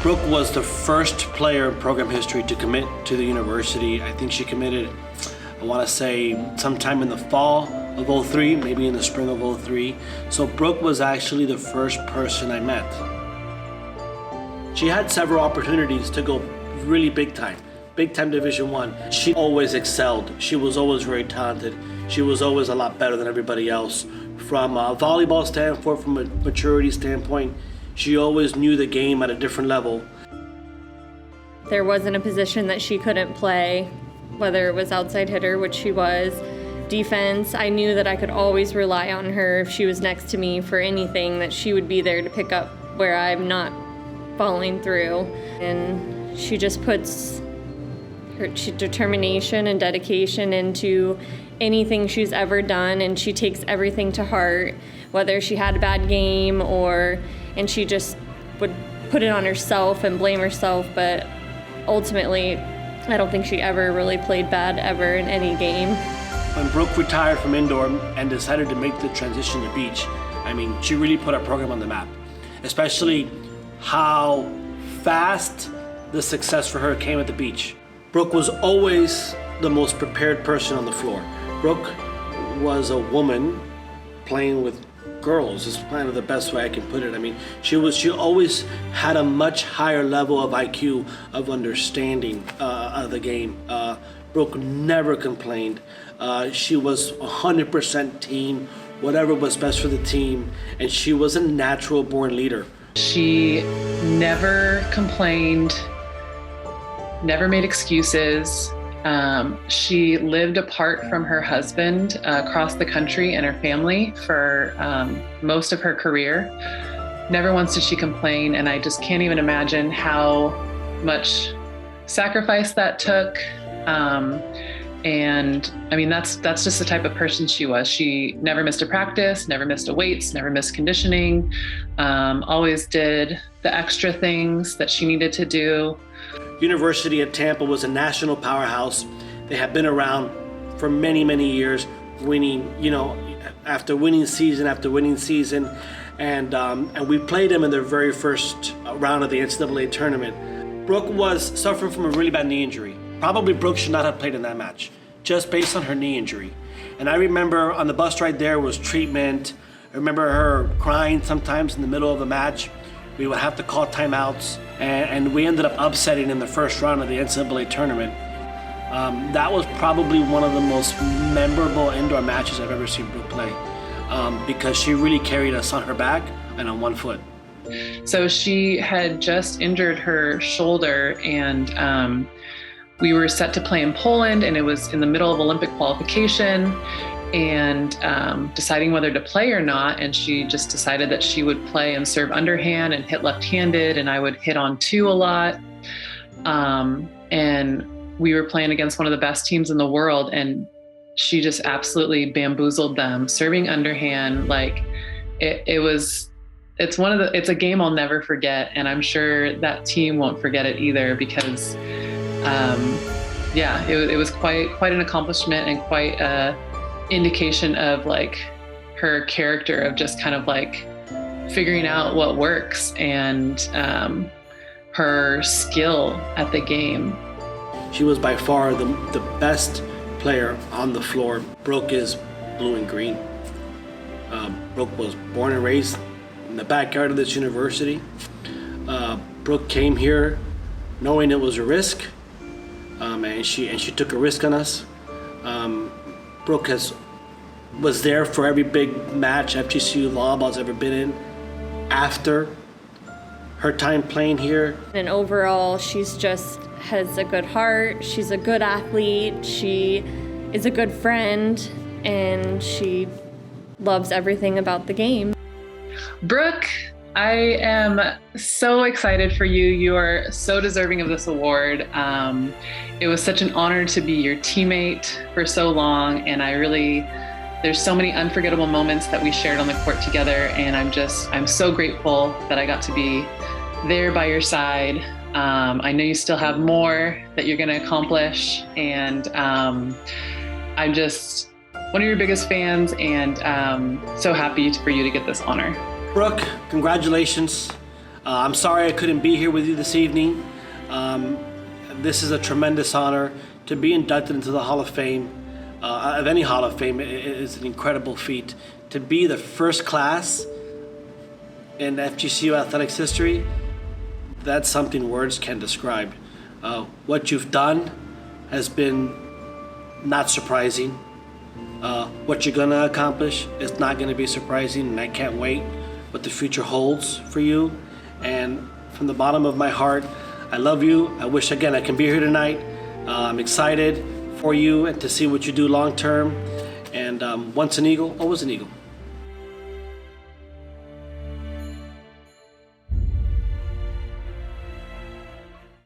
Brooke was the first player in program history to commit to the university. I think she committed, I want to say, sometime in the fall of '03, maybe in the spring of '03. So Brooke was actually the first person I met. She had several opportunities to go really big time Division I. She always excelled. She was always very talented. She was always a lot better than everybody else. From a volleyball standpoint, from a maturity standpoint, she always knew the game at a different level. There wasn't a position that she couldn't play, whether it was outside hitter, which she was, defense. I knew that I could always rely on her if she was next to me for anything, that she would be there to pick up where I'm not following through. And she just puts her determination and dedication into anything she's ever done, and she takes everything to heart, whether she had a bad game and she just would put it on herself and blame herself, but ultimately I don't think she ever really played bad ever in any game. When Brooke retired from indoor and decided to make the transition to beach, I mean, she really put our program on the map, especially how fast the success for her came at the beach. Brooke was always the most prepared person on the floor. Brooke was a woman playing with girls, is kind of the best way I can put it. I mean, she always had a much higher level of IQ, of understanding of the game. Brooke never complained. She was 100% team, whatever was best for the team, and she was a natural born leader. She never complained, never made excuses. She lived apart from her husband across the country and her family for most of her career. Never once did she complain, and I just can't even imagine how much sacrifice that took. And I mean, that's just the type of person she was. She never missed a practice, never missed a weights, never missed conditioning, always did the extra things that she needed to do. University of Tampa was a national powerhouse. They have been around for many, many years, winning, after winning season after winning season. And we played them in their very first round of the NCAA tournament. Brooke was suffering from a really bad knee injury. Probably Brooke should not have played in that match, just based on her knee injury. And I remember on the bus ride there was treatment. I remember her crying sometimes in the middle of the match. We would have to call timeouts, and we ended up upsetting in the first round of the NCAA tournament. That was probably one of the most memorable indoor matches I've ever seen Brooke play, because she really carried us on her back and on one foot. So she had just injured her shoulder, and we were set to play in Poland, and it was in the middle of Olympic qualification, and deciding whether to play or not. And she just decided that she would play and serve underhand and hit left-handed, and I would hit on two a lot. And we were playing against one of the best teams in the world, and she just absolutely bamboozled them, serving underhand. Like it's a game I'll never forget, and I'm sure that team won't forget it either, because it was quite an accomplishment and quite a indication of like her character, of just kind of like figuring out what works, and her skill at the game. She was by far the best player on the floor. Brooke is blue and green. Brooke was born and raised in the backyard of this university. Brooke came here knowing it was a risk, and she took a risk on us. Brooke was there for every big match FGCU volleyball's ever been in after her time playing here. And overall, she's just has a good heart. She's a good athlete. She is a good friend, and she loves everything about the game. Brooke, I am so excited for you. You are so deserving of this award. It was such an honor to be your teammate for so long, and there's so many unforgettable moments that we shared on the court together, and I'm so grateful that I got to be there by your side. I know you still have more that you're gonna accomplish, and I'm just one of your biggest fans, and so happy for you to get this honor. Brooke, congratulations. I'm sorry I couldn't be here with you this evening. This is a tremendous honor to be inducted into the Hall of Fame. Of any Hall of Fame, it is an incredible feat. To be the first class in FGCU athletics history, that's something words can describe. What you've done has been not surprising. What you're gonna accomplish is not gonna be surprising, and I can't wait what the future holds for you. And from the bottom of my heart, I love you. I wish again I can be here tonight. I'm excited for you and to see what you do long term. And once an Eagle, always an Eagle.